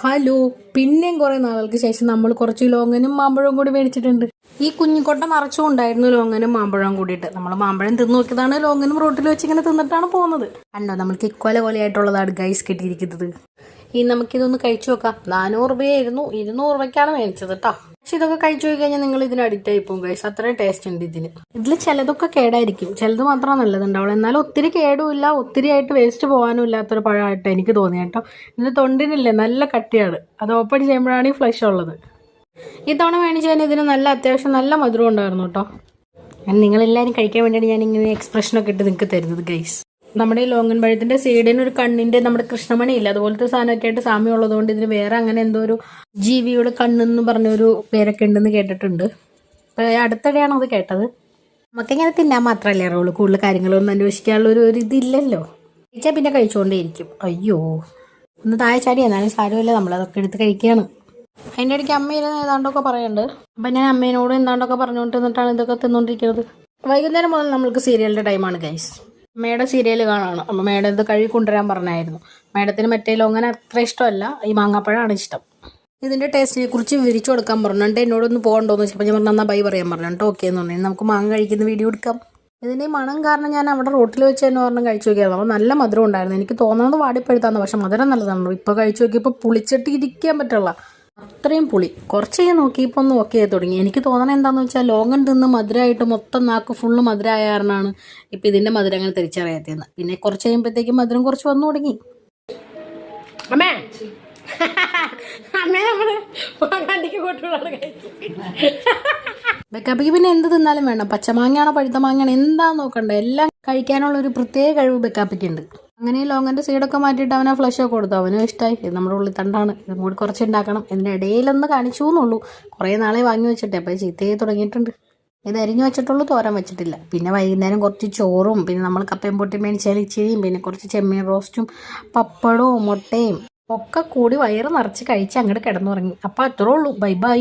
Hello, പിന്നെയും കുറെ നാളുകൾക്ക് ശേഷം നമ്മൾ കുറച്ച് ലോങ്ങനും മാമ്പഴവും കൂടി മേടിച്ചിട്ടുണ്ട്. ഈ കുഞ്ഞിക്കൊട്ട നിറച്ചും ഉണ്ടായിരുന്നു ലോങ്ങനും മാമ്പഴവും കൂടിയിട്ട്. നമ്മൾ മാമ്പഴം തിന്നു നോക്കിയതാണ്. ലോങ്ങനും റോട്ടിൽ വെച്ച് ഇങ്ങനെ തിന്നിട്ടാണ് പോകുന്നത്. കണ്ടോ, നമ്മൾക്ക് ഇക്കൊല കൊലയായിട്ടുള്ളതാണ് ഗൈസ് കിട്ടിയിരിക്കുന്നത്. ഇനി നമുക്കിതൊന്ന് കഴിച്ചു നോക്കാം. 400 രൂപയായിരുന്നു, 200 രൂപയ്ക്കാണ് മേടിച്ചത് കേട്ടോ. പക്ഷെ ഇതൊക്കെ കഴിച്ചു പോയി കഴിഞ്ഞാൽ നിങ്ങൾ ഇതിന് അഡിക്റ്റ് ആയി പോകും ഗൈസ്. അത്രയും ടേസ്റ്റ് ഉണ്ട് ഇതിന്. ഇതിൽ ചിലതൊക്കെ കേടായിരിക്കും, ചിലത് മാത്രം നല്ലതുണ്ടാവുള്ളൂ. എന്നാലും ഒത്തിരി കേടുമില്ല, ഒത്തിരി ആയിട്ട് വേസ്റ്റ് പോകാനും ഇല്ലാത്തൊരു പഴമായിട്ട് എനിക്ക് തോന്നി കേട്ടോ. ഇതിന് തൊണ്ടിനില്ലേ നല്ല കട്ടിയാണ്, അത് ഓപ്പൺ ചെയ്യുമ്പോഴാണ് ഈ ഫ്ലഷ് ഉള്ളത്. ഈ തവണ മേടിച്ചതിന് ഇതിന് നല്ല അത്യാവശ്യം നല്ല മധുരം ഉണ്ടായിരുന്നു കേട്ടോ. നിങ്ങളെല്ലാവരും കഴിക്കാൻ വേണ്ടിയാണ് ഞാൻ ഇങ്ങനെ എക്സ്പ്രഷനൊക്കെ ഇട്ട് നിങ്ങൾക്ക് തരുന്നത് ഗൈസ്. നമ്മുടെ ഈ ലോങ്ങൻ പഴത്തിൻ്റെ സീഡിന് ഒരു കണ്ണിൻ്റെ നമ്മുടെ കൃഷ്ണമണി ഇല്ല, അതുപോലത്തെ സാധനമൊക്കെ ആയിട്ട് സാമ്യം ഉള്ളതുകൊണ്ട് ഇതിന് വേറെ അങ്ങനെ എന്തോ ഒരു ജീവിയുടെ കണ്ണെന്ന് പറഞ്ഞൊരു പേരൊക്കെ ഉണ്ടെന്ന് കേട്ടിട്ടുണ്ട്. ഇപ്പോൾ അടുത്തിടെയാണ് അത് കേട്ടത്. നമുക്കിങ്ങനെ തിന്നാൻ മാത്രമല്ലേ അറിയുള്ളൂ, കൂടുതൽ കാര്യങ്ങളൊന്നും അന്വേഷിക്കാനുള്ള ഒരു ഇതില്ലല്ലോ. കഴിച്ചാൽ പിന്നെ കഴിച്ചുകൊണ്ടേയിരിക്കും. അയ്യോ, ഒന്ന് താഴെ ചാടി, എന്നാലും സാരമില്ല, നമ്മളതൊക്കെ എടുത്ത് കഴിക്കുകയാണ്. അതിൻ്റെ ഇടയ്ക്ക് അമ്മയിരുന്ന് ഏതാണ്ടൊക്കെ പറയുന്നുണ്ട്. അപ്പം ഞാൻ അമ്മേനോട് എന്താണ്ടൊക്കെ പറഞ്ഞുകൊണ്ട് നിന്നിട്ടാണ് ഇതൊക്കെ തിന്നുകൊണ്ടിരിക്കുന്നത്. വൈകുന്നേരം മുതൽ നമ്മൾക്ക് സീരിയലിൻ്റെ ടൈമാണ് ഗൈസ്. Madam serial കാണാണ്. അപ്പം മേഡം ഇത് കഴുകി കൊണ്ടുവരാൻ പറഞ്ഞായിരുന്നു. മേഡത്തിന് മറ്റേ ലോങ്ങൻ അത്ര ഇഷ്ടമല്ല, ഈ മാങ്ങാപ്പഴമാണ് ഇഷ്ടം. ഇതിൻ്റെ ടേസ്റ്റിനെ കുറിച്ച് വിവരിച്ചു കൊടുക്കാൻ പറഞ്ഞിട്ട് എന്നോടൊന്ന് പോകണ്ടോന്ന് വെച്ചപ്പോൾ ഞാൻ പറഞ്ഞാൽ ബൈ പറയാൻ പറഞ്ഞിട്ട് ഓക്കെ എന്ന് പറഞ്ഞു. നമുക്ക് മാങ്ങ കഴിക്കുന്ന വീഡിയോ എടുക്കാം. ഇതിൻ്റെ മണം കാരണം ഞാൻ അവിടെ റോട്ടിൽ വെച്ച് തന്നെ പറഞ്ഞ് കഴിച്ചു നോക്കിയായിരുന്നു. അപ്പോൾ നല്ല മധുരം ഉണ്ടായിരുന്നു. എനിക്ക് തോന്നുന്നത് വാടിപ്പഴുത്താന്ന്, പക്ഷെ മധുരം നല്ലതാണ്. ഇപ്പോൾ കഴിച്ചു നോക്കിയപ്പോൾ പുളിച്ചിട്ട് ഇരിക്കാൻ പറ്റുള്ള അത്രയും പുളി. കുറച്ച് ഞാൻ നോക്കിയപ്പോൾ ഒന്ന് ഓക്കെ ആയി തുടങ്ങി. എനിക്ക് തോന്നണത് എന്താണെന്ന് വെച്ചാൽ ലോങ്ങൻ തിന്ന് മധുരമായിട്ട് മൊത്തം നാക്ക് ഫുള്ള് മധുരമായ കാരണമാണ് ഇപ്പം ഇതിൻ്റെ മധുരം അങ്ങനെ തിരിച്ചറിയാത്തതെന്ന്. പിന്നെ കുറച്ച് കഴിയുമ്പോഴത്തേക്കും മധുരം കുറച്ച് വന്നു തുടങ്ങി. അമ്മേ അമ്മേ നമ്മള് വണ്ടിക്ക് കൊണ്ടുപോകാണ് ബെക്കാപ്പിക്ക് പിന്നെ എന്ത് തിന്നാലും വേണം. പച്ചമാങ്ങയാണോ പഴുത്ത മാങ്ങയാണോ എന്താന്ന് നോക്കണ്ട, എല്ലാം കഴിക്കാനുള്ള ഒരു പ്രത്യേക കഴിവ് ബെക്കാപ്പിക്കുണ്ട്. അങ്ങനെ ലോങ്ങൻ്റെ സീഡൊക്കെ മാറ്റിയിട്ട് അവനെ ഫ്ലഷൊക്കെ കൊടുത്തു. അവനും ഇഷ്ടമായി. ഇത് നമ്മുടെ ഉള്ളിൽ തണ്ടാണ്, ഇതും കൂടി കുറച്ച് ഉണ്ടാക്കണം. ഇതിനിടയിലൊന്ന് കാണിച്ചു എന്നുള്ളൂ. കുറേ നാളെ വാങ്ങി വെച്ചിട്ടേ അപ്പോൾ ചീത്തയായി തുടങ്ങിയിട്ടുണ്ട്. ഇത് അരിഞ്ഞു വെച്ചിട്ടുള്ളൂ, തോരൻ വെച്ചിട്ടില്ല. പിന്നെ വൈകുന്നേരം കുറച്ച് ചോറും, പിന്നെ നമ്മൾ കപ്പയും പൊട്ടി മേടിച്ചാൽ ഇച്ചിരിയും, പിന്നെ കുറച്ച് ചെമ്മീൻ റോസ്റ്റും പപ്പടവും മുട്ടയും ഒക്കെ കൂടി വയറ് നിറച്ച് കഴിച്ച് അങ്ങോട്ട് കിടന്നുറങ്ങി. അപ്പോൾ അത്രേ ഉള്ളൂ. Bye bye.